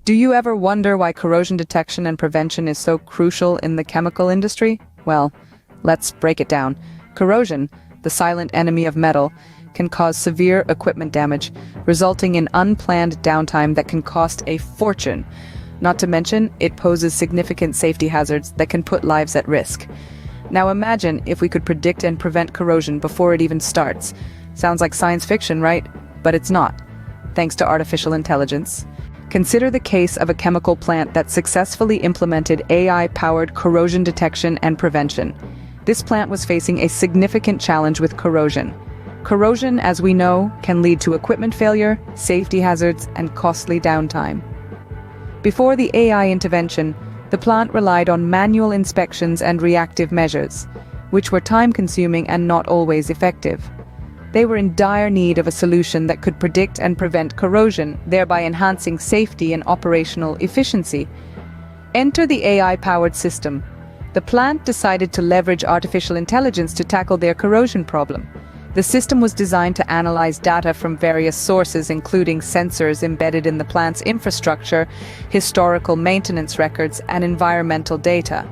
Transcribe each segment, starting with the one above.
Do you ever wonder why corrosion detection and prevention is so crucial in the chemical industry? Well, let's break it down. Corrosion, the silent enemy of metal, can cause severe equipment damage, resulting in unplanned downtime that can cost a fortune. Not to mention, it poses significant safety hazards that can put lives at risk. Now imagine if we could predict and prevent corrosion before it even starts. Sounds like science fiction, right? But it's not, thanks to artificial intelligence. Consider the case of a chemical plant that successfully implemented AI-powered corrosion detection and prevention. This plant was facing a significant challenge with corrosion. Corrosion, as we know, can lead to equipment failure, safety hazards, and costly downtime. Before the AI intervention, the plant relied on manual inspections and reactive measures, which were time-consuming and not always effective. They were in dire need of a solution that could predict and prevent corrosion, thereby enhancing safety and operational efficiency. Enter the AI-powered system. The plant decided to leverage artificial intelligence to tackle their corrosion problem. The system was designed to analyze data from various sources, including sensors embedded in the plant's infrastructure, historical maintenance records, and environmental data.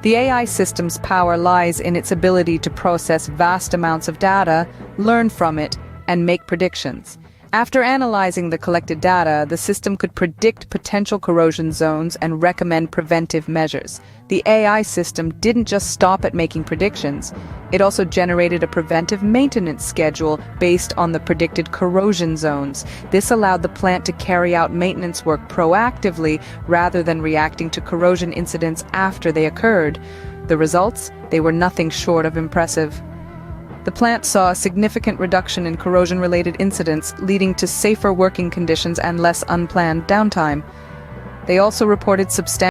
The AI system's power lies in its ability to process vast amounts of data, learn from it, and make predictions. After analyzing the collected data, the system could predict potential corrosion zones and recommend preventive measures. The AI system didn't just stop at making predictions. It also generated a preventive maintenance schedule based on the predicted corrosion zones. This allowed the plant to carry out maintenance work proactively rather than reacting to corrosion incidents after they occurred. The results? They were nothing short of impressive. The plant saw a significant reduction in corrosion-related incidents, leading to safer working conditions and less unplanned downtime. They also reported substantial